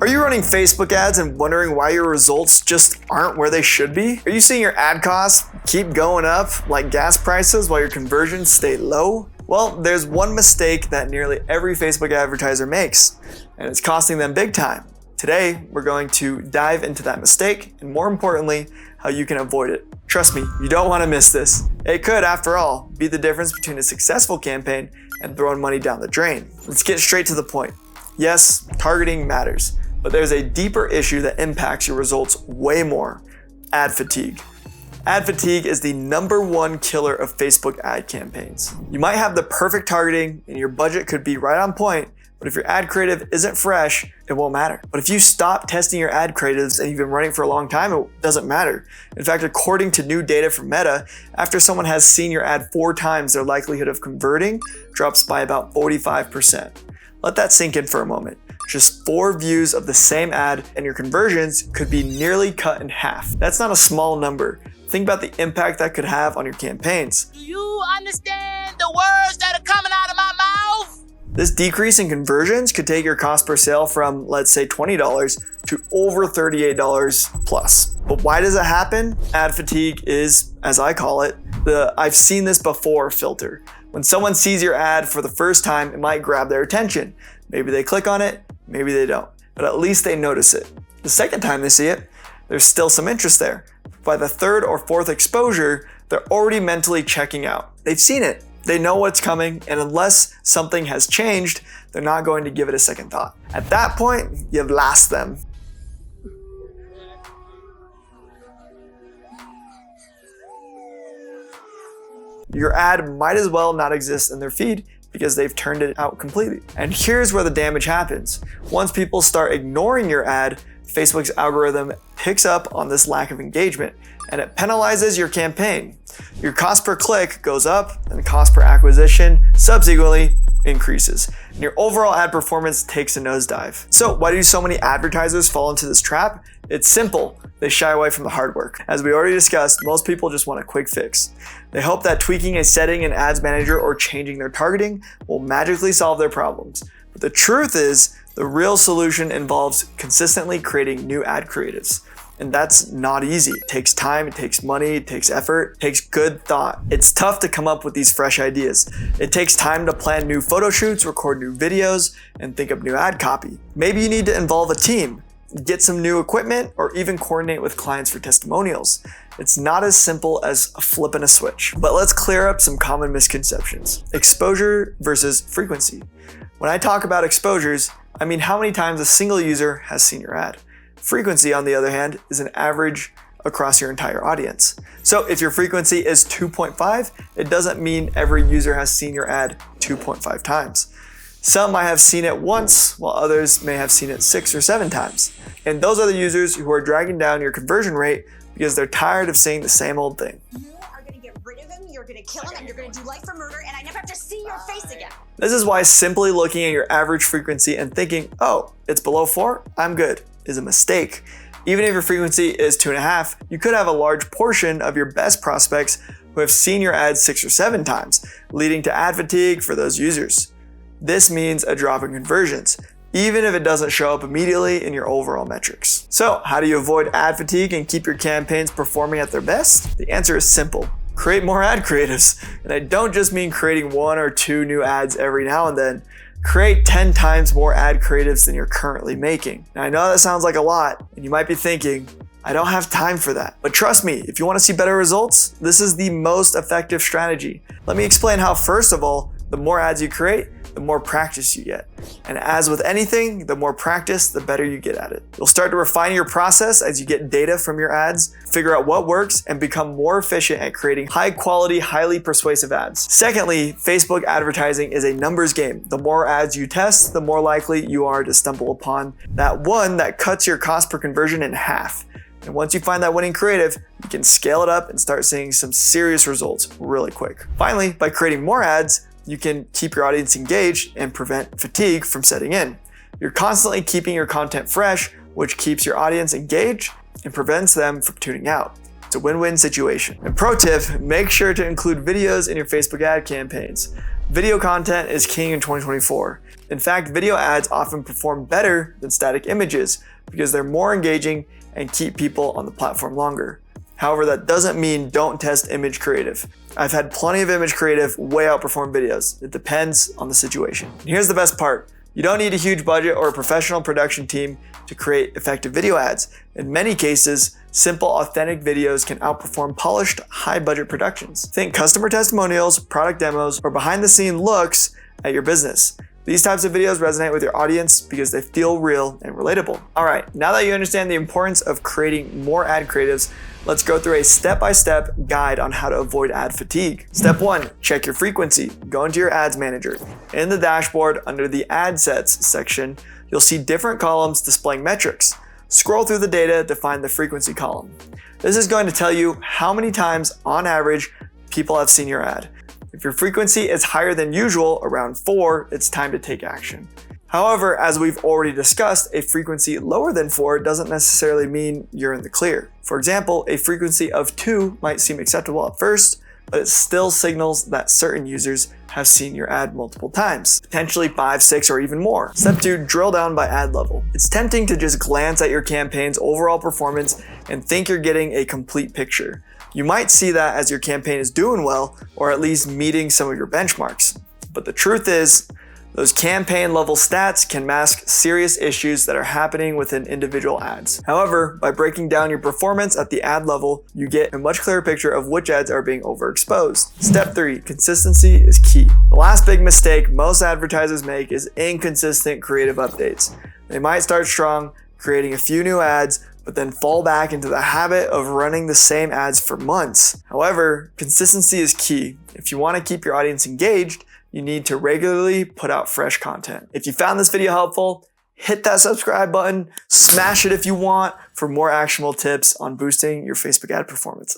Are you running Facebook ads and wondering why your results just aren't where they should be? Are you seeing your ad costs keep going up like gas prices while your conversions stay low? Well, there's one mistake that nearly every Facebook advertiser makes, and it's costing them big time. Today, we're going to dive into that mistake and, more importantly, how you can avoid it. Trust me, you don't want to miss this. It could, after all, be the difference between a successful campaign and throwing money down the drain. Let's get straight to the point. Yes, targeting matters, but there's a deeper issue that impacts your results way more: ad fatigue. Ad fatigue is the #1 killer of Facebook ad campaigns. You might have the perfect targeting and your budget could be right on point, but if your ad creative isn't fresh, it won't matter. But if you stop testing your ad creatives and you've been running for a long time, it doesn't matter. In fact, according to new data from Meta, after someone has seen your ad 4 times, their likelihood of converting drops by about 45%. Let that sink in for a moment. Just 4 views of the same ad and your conversions could be nearly cut in half. That's not a small number. Think about the impact that could have on your campaigns. Do you understand the words that are coming out of my mouth? This decrease in conversions could take your cost per sale from, let's say, $20 to over $38 plus. But why does it happen? Ad fatigue is, as I call it, the "I've seen this before" filter. When someone sees your ad for the first time, it might grab their attention. Maybe they click on it, maybe they don't, but at least they notice it. The second time they see it, there's still some interest there. By the 3rd or 4th exposure, they're already mentally checking out. They've seen it, they know what's coming, and unless something has changed, they're not going to give it a second thought. At that point, you've lost them. Your ad might as well not exist in their feed because they've turned it out completely. And here's where the damage happens. Once people start ignoring your ad, Facebook's algorithm picks up on this lack of engagement and it penalizes your campaign. Your cost per click goes up and cost per acquisition subsequently increases, and your overall ad performance takes a nosedive. So why do so many advertisers fall into this trap? It's simple. They shy away from the hard work. As we already discussed, most people just want a quick fix. They hope that tweaking a setting in Ads Manager or changing their targeting will magically solve their problems. But the truth is, the real solution involves consistently creating new ad creatives. And that's not easy. It takes time, it takes money, it takes effort, it takes good thought. It's tough to come up with these fresh ideas. It takes time to plan new photo shoots, record new videos, and think up new ad copy. Maybe you need to involve a team, get some new equipment, or even coordinate with clients for testimonials. It's not as simple as flipping a switch. But let's clear up some common misconceptions. Exposure versus frequency. When I talk about exposures, I mean how many times a single user has seen your ad. Frequency, on the other hand, is an average across your entire audience. So if your frequency is 2.5, it doesn't mean every user has seen your ad 2.5 times. Some might have seen it once, while others may have seen it 6 or 7 times. And those are the users who are dragging down your conversion rate because they're tired of seeing the same old thing. You are gonna get rid of him, you're gonna kill him, and you're gonna do life for murder, and I never have to see your face again. This is why simply looking at your average frequency and thinking, oh, it's below 4, I'm good, is a mistake. Even if your frequency is 2.5, you could have a large portion of your best prospects who have seen your ads 6 or 7 times, leading to ad fatigue for those users. This means a drop in conversions, even if it doesn't show up immediately in your overall metrics. So how do you avoid ad fatigue and keep your campaigns performing at their best? The answer is simple. Create more ad creatives. And I don't just mean creating 1 or 2 new ads every now and then. Create 10 times more ad creatives than you're currently making. Now I know that sounds like a lot, and you might be thinking, I don't have time for that. But trust me, if you want to see better results, this is the most effective strategy. Let me explain how. First of all, the more ads you create, the more practice you get. And as with anything, the more practice, the better you get at it. You'll start to refine your process as you get data from your ads, figure out what works, and become more efficient at creating high quality, highly persuasive ads. Secondly, Facebook advertising is a numbers game. The more ads you test, the more likely you are to stumble upon that one that cuts your cost per conversion in half. And once you find that winning creative, you can scale it up and start seeing some serious results really quick. Finally, by creating more ads, you can keep your audience engaged and prevent fatigue from setting in. You're constantly keeping your content fresh, which keeps your audience engaged and prevents them from tuning out. It's a win-win situation. And pro tip, make sure to include videos in your Facebook ad campaigns. Video content is king in 2024. In fact, video ads often perform better than static images because they're more engaging and keep people on the platform longer. However, that doesn't mean don't test image creative. I've had plenty of image creative way outperform videos. It depends on the situation. And here's the best part. You don't need a huge budget or a professional production team to create effective video ads. In many cases, simple, authentic videos can outperform polished, high-budget productions. Think customer testimonials, product demos, or behind-the-scene looks at your business. These types of videos resonate with your audience because they feel real and relatable. All right, now that you understand the importance of creating more ad creatives, let's go through a step-by-step guide on how to avoid ad fatigue. Step 1, check your frequency. Go into your ads manager. In the dashboard, under the ad sets section, you'll see different columns displaying metrics. Scroll through the data to find the frequency column. This is going to tell you how many times, on average, people have seen your ad. If your frequency is higher than usual, around 4, it's time to take action. However, as we've already discussed, a frequency lower than 4 doesn't necessarily mean you're in the clear. For example, a frequency of 2 might seem acceptable at first, but it still signals that certain users have seen your ad multiple times, potentially 5, 6, or even more. Step 2, drill down by ad level. It's tempting to just glance at your campaign's overall performance and think you're getting a complete picture. You might see that as your campaign is doing well, or at least meeting some of your benchmarks. But the truth is, those campaign level stats can mask serious issues that are happening within individual ads. However, by breaking down your performance at the ad level, you get a much clearer picture of which ads are being overexposed. Step 3, consistency is key. The last big mistake most advertisers make is inconsistent creative updates. They might start strong, creating a few new ads, but then fall back into the habit of running the same ads for months. However, consistency is key. If you want to keep your audience engaged, you need to regularly put out fresh content. If you found this video helpful, hit that subscribe button, smash it if you want for more actionable tips on boosting your Facebook ad performance.